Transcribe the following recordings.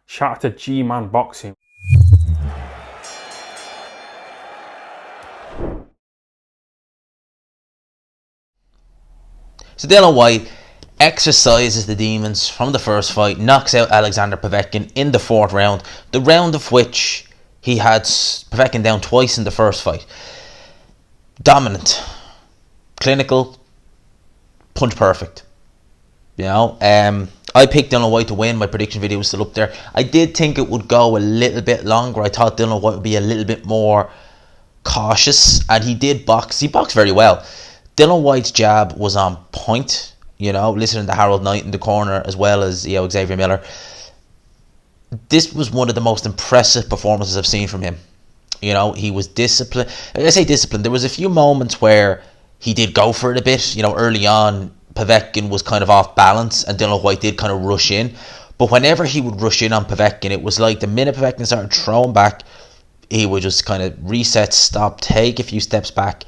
Shout out to G-Man Boxing. So Dillian Whyte exercises the demons from the first fight, knocks out Alexander Povetkin in the 4th round, the round of which he had Povetkin down twice in the first fight. Dominant, clinical, punch perfect. I picked Dillian Whyte to win. My prediction video was still up there. I did think it would go a little bit longer. I thought Dillian Whyte would be a little bit more cautious, and he did box. He boxed very well. Dillian Whyte's jab was on point. Listening to Harold Knight in the corner as well as Xavier Miller. This was one of the most impressive performances I've seen from him. He was disciplined. I say disciplined. There was a few moments where he did go for it a bit. Early on, Povetkin was kind of off balance and Dillian Whyte did kind of rush in. But whenever he would rush in on Povetkin, it was like the minute Povetkin started throwing back, he would just kind of reset, stop, take a few steps back.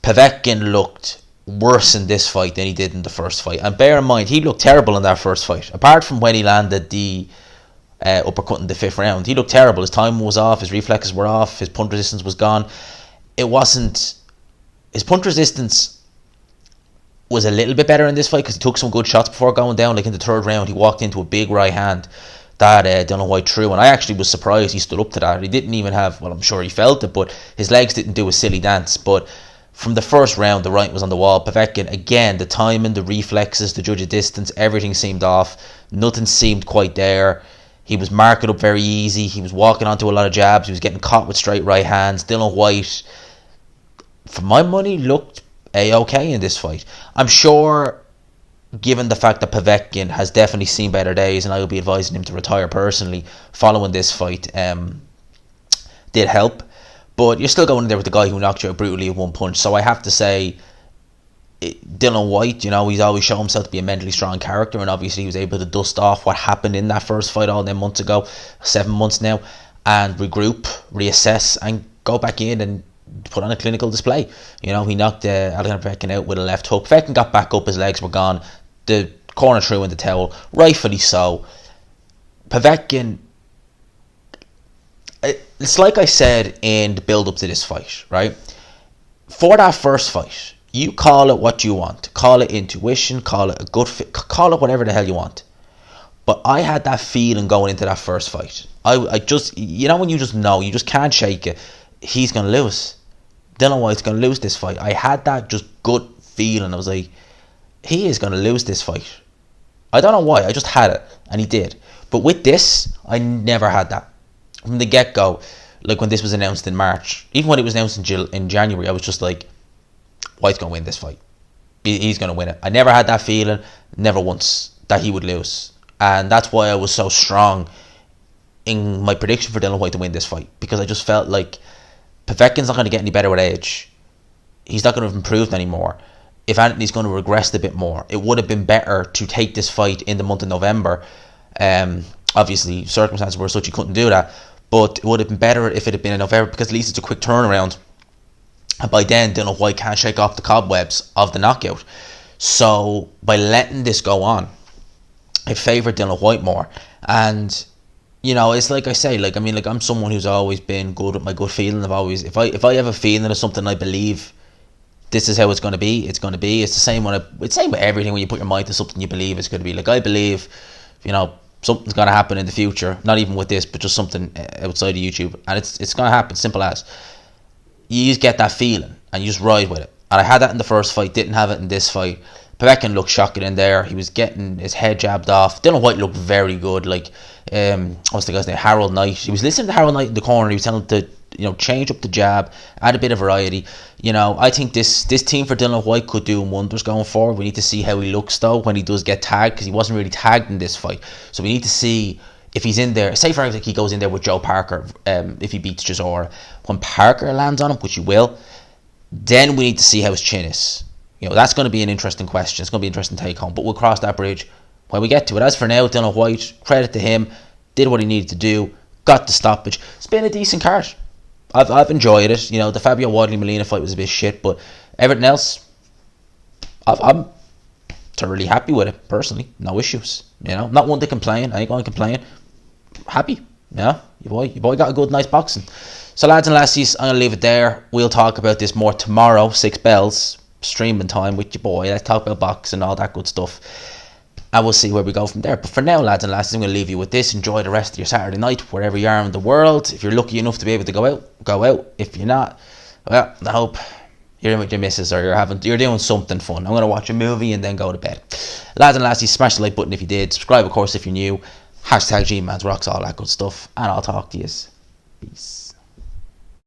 Povetkin looked worse in this fight than he did in the first fight. And bear in mind, he looked terrible in that first fight. Apart from when he landed the uppercut in the 5th round, he looked terrible. His timing was off, his reflexes were off, his punch resistance was gone. His punch resistance was a little bit better in this fight because he took some good shots before going down. Like in the 3rd round, he walked into a big right hand that Dillian Whyte threw, and I actually was surprised he stood up to that. He didn't even have, well, I'm sure he felt it, but his legs didn't do a silly dance. But from the 1st round, the writing was on the wall. Povetkin, again, the timing, the reflexes, the judge of distance, everything seemed off. Nothing seemed quite there. He was marking up very easy. He was walking onto a lot of jabs. He was getting caught with straight right hands. Dillian Whyte, for my money, looked A-okay in this fight. I'm sure, given the fact that Povetkin has definitely seen better days, and I will be advising him to retire personally following this fight, did help. But you're still going in there with the guy who knocked you out brutally with one punch. So I have to say, Dillian Whyte, he's always shown himself to be a mentally strong character, and obviously he was able to dust off what happened in that first fight all them months ago, 7 months now, and regroup, reassess, and go back in and put on a clinical display. He knocked Alexander Povetkin out with a left hook. Povetkin got back up, his legs were gone. The corner threw in the towel, rightfully so. Povetkin, it's like I said in the build up to this fight, right? For that first fight, you call it what you want. Call it intuition, call it a good fit, call it whatever the hell you want. But I had that feeling going into that first fight. I just, when you just know, you just can't shake it. He's going to lose. Dillian Whyte's going to lose this fight. I had that just gut feeling. I was like, he is going to lose this fight. I don't know why. I just had it. And he did. But with this, I never had that. From the get-go, like when this was announced in March, even when it was announced in January, I was just like, Whyte's going to win this fight. He's going to win it. I never had that feeling, never once, that he would lose. And that's why I was so strong in my prediction for Dillian Whyte to win this fight. Because I just felt like Povetkin's not going to get any better with age. He's not going to have improved anymore. If Anthony's going to regress a bit more, it would have been better to take this fight in the month of November. Obviously, circumstances were such you couldn't do that. But it would have been better if it had been in November, because at least it's a quick turnaround. And by then, Dillian Whyte can't shake off the cobwebs of the knockout. So, by letting this go on, I favoured Dillian Whyte more. And, it's like I say, I'm someone who's always been good with my gut feeling. If I have a feeling of something I believe, this is how it's going to be, it's going to be. It's the same it's the same with everything when you put your mind to something you believe it's going to be. Like, I believe, something's going to happen in the future, not even with this, but just something outside of YouTube, and it's going to happen, simple as. You just get that feeling and you just ride with it. And I had that in the first fight, didn't have it in this fight. Povetkin looked shocking in there. He was getting his head jabbed off. Dillian Whyte looked very good. What's the guy's name? Harold Knight. He was listening to Harold Knight in the corner. He was telling him to change up the jab, add a bit of variety. I think this team for Dillian Whyte could do wonders going forward. We need to see how he looks though when he does get tagged, because he wasn't really tagged in this fight. So we need to see if he's in there. Say for example, he goes in there with Joe Parker, if he beats Chisora. When Parker lands on him, which he will, then we need to see how his chin is. That's going to be an interesting question. It's going to be an interesting take home, but we'll cross that bridge when we get to it. As for now, Dillian Whyte, credit to him, did what he needed to do, got the stoppage. It's been a decent card. I've enjoyed it. The Fabio Wadley-Molina fight was a bit shit, but everything else, I'm thoroughly happy with it, personally. No issues. Not one to complain. I ain't going to complain. happy. Yeah, your boy got a good, nice boxing. So lads and lassies, I'm gonna leave it there. We'll talk about this more tomorrow, 6 bells, streaming time with your boy. Let's talk about boxing and all that good stuff. And we'll see where we go from there. But for now, lads and lassies, I'm going to leave you with this. Enjoy the rest of your Saturday night, wherever you are in the world. If you're lucky enough to be able to go out, go out. If you're not, well, I hope you're in with your missus or you're doing something fun. I'm going to watch a movie and then go to bed. Lads and lassies, smash the like button if you did. Subscribe, of course, if you're new. #GMansRocks, all that good stuff. And I'll talk to you. Peace.